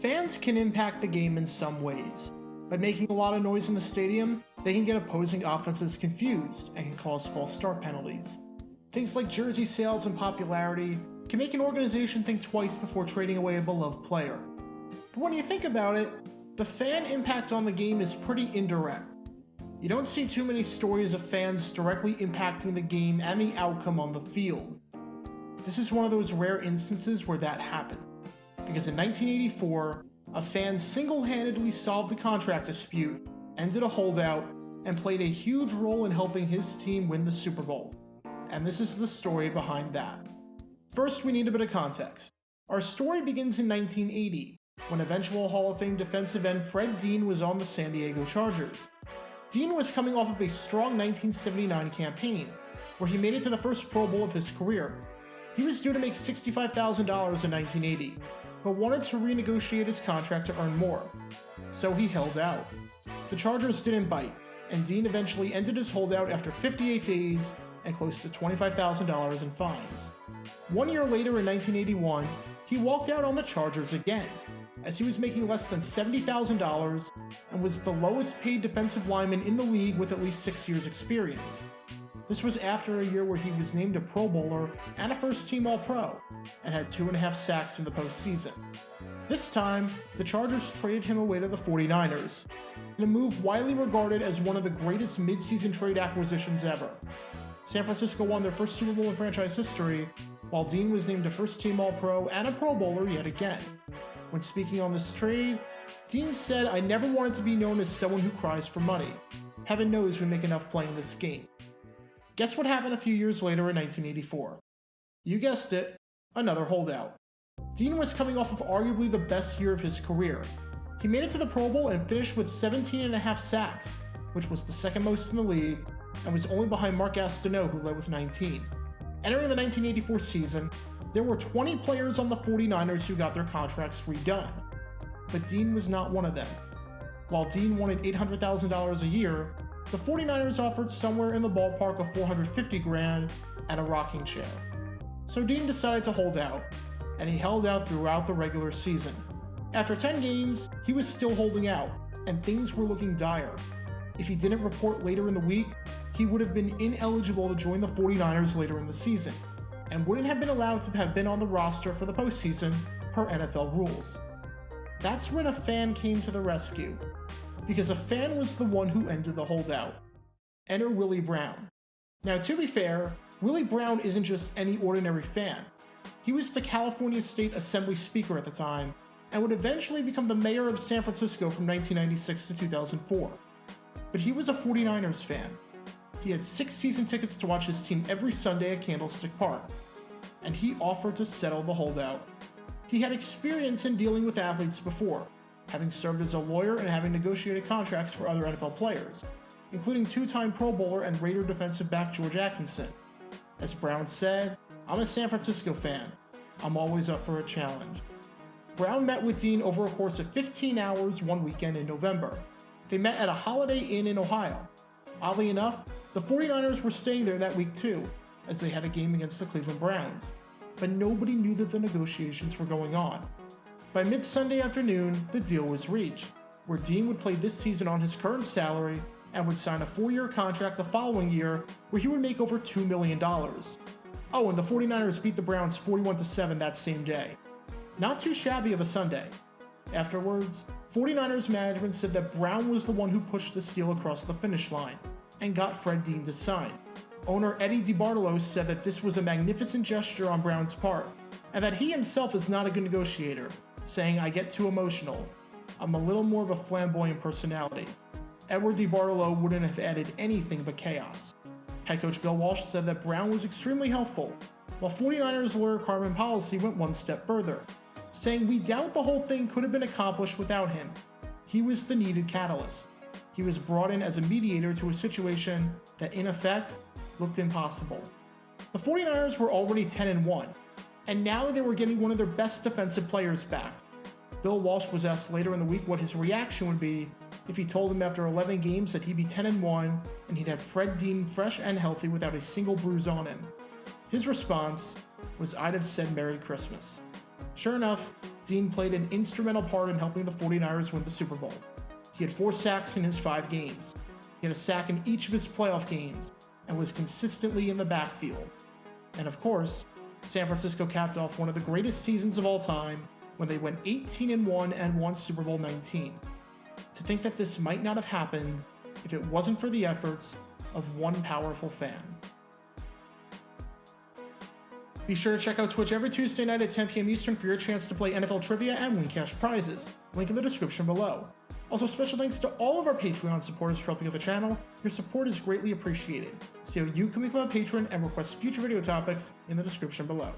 Fans can impact the game in some ways. By making a lot of noise in the stadium, they can get opposing offenses confused and can cause false start penalties. Things like jersey sales and popularity can make an organization think twice before trading away a beloved player. But when you think about it, the fan impact on the game is pretty indirect. You don't see too many stories of fans directly impacting the game and the outcome on the field. This is one of those rare instances where that happened, because in 1984, a fan single-handedly solved a contract dispute, ended a holdout, and played a huge role in helping his team win the Super Bowl. And this is the story behind that. First, we need a bit of context. Our story begins in 1980, when eventual Hall of Fame defensive end Fred Dean was on the San Diego Chargers. Dean was coming off of a strong 1979 campaign, where he made it to the first Pro Bowl of his career. He was due to make $65,000 in 1980, but wanted to renegotiate his contract to earn more. So he held out. The Chargers didn't bite, and Dean eventually ended his holdout after 58 days and close to $25,000 in fines. 1 year later in 1981, he walked out on the Chargers again, as he was making less than $70,000 and was the lowest paid defensive lineman in the league with at least 6 years experience. This was after a year where he was named a Pro Bowler and a first-team All-Pro, and had 2.5 sacks in the postseason. This time, the Chargers traded him away to the 49ers, in a move widely regarded as one of the greatest mid-season trade acquisitions ever. San Francisco won their first Super Bowl in franchise history, while Dean was named a first-team All-Pro and a Pro Bowler yet again. When speaking on this trade, Dean said, "I never wanted to be known as someone who cries for money. Heaven knows we make enough playing this game." Guess what happened a few years later in 1984? You guessed it, another holdout. Dean was coming off of arguably the best year of his career. He made it to the Pro Bowl and finished with 17.5 sacks, which was the second most in the league, and was only behind Mark Gastineau, who led with 19. Entering the 1984 season, there were 20 players on the 49ers who got their contracts redone, but Dean was not one of them. While Dean wanted $800,000 a year, the 49ers offered somewhere in the ballpark of $450,000 and a rocking chair. So Dean decided to hold out, and he held out throughout the regular season. After 10 games, he was still holding out, and things were looking dire. If he didn't report later in the week, he would have been ineligible to join the 49ers later in the season, and wouldn't have been allowed to have been on the roster for the postseason per NFL rules. That's when a fan came to the rescue, because a fan was the one who ended the holdout. Enter Willie Brown. Now, to be fair, Willie Brown isn't just any ordinary fan. He was the California State Assembly Speaker at the time, and would eventually become the mayor of San Francisco from 1996 to 2004. But he was a 49ers fan. He had 6 season tickets to watch his team every Sunday at Candlestick Park, and he offered to settle the holdout. He had experience in dealing with athletes before, having served as a lawyer and having negotiated contracts for other NFL players, including 2-time Pro Bowler and Raider defensive back George Atkinson. As Brown said, "I'm a San Francisco fan. I'm always up for a challenge." Brown met with Dean over a course of 15 hours one weekend in November. They met at a Holiday Inn in Ohio. Oddly enough, the 49ers were staying there that week too, as they had a game against the Cleveland Browns, but nobody knew that the negotiations were going on. By mid-Sunday afternoon, the deal was reached, where Dean would play this season on his current salary and would sign a 4-year contract the following year where he would make over $2 million. Oh, and the 49ers beat the Browns 41-7 that same day. Not too shabby of a Sunday. Afterwards, 49ers management said that Brown was the one who pushed the deal across the finish line and got Fred Dean to sign. Owner Eddie DeBartolo said that this was a magnificent gesture on Brown's part, and that he himself is not a good negotiator, saying, "I get too emotional. I'm a little more of a flamboyant personality." Edward DeBartolo wouldn't have added anything but chaos. Head coach Bill Walsh said that Brown was extremely helpful, while 49ers lawyer Carmen Policy went one step further, saying, "We doubt the whole thing could have been accomplished without him. He was the needed catalyst. He was brought in as a mediator to a situation that, in effect, looked impossible." The 49ers were already 10-1, and now they were getting one of their best defensive players back. Bill Walsh was asked later in the week what his reaction would be if he told him after 11 games that he'd be 10-1 and he'd have Fred Dean fresh and healthy without a single bruise on him. His response was, "I'd have said Merry Christmas." Sure enough, Dean played an instrumental part in helping the 49ers win the Super Bowl. He had 4 sacks in his 5 games. He had a sack in each of his playoff games, and was consistently in the backfield. And of course, San Francisco capped off one of the greatest seasons of all time when they went 18-1 and won Super Bowl XIX. To think that this might not have happened if it wasn't for the efforts of one powerful fan. Be sure to check out Twitch every Tuesday night at 10 p.m. Eastern for your chance to play NFL trivia and win cash prizes. Link in the description below. Also, special thanks to all of our Patreon supporters for helping out the channel. Your support is greatly appreciated. See how you can become a patron and request future video topics in the description below.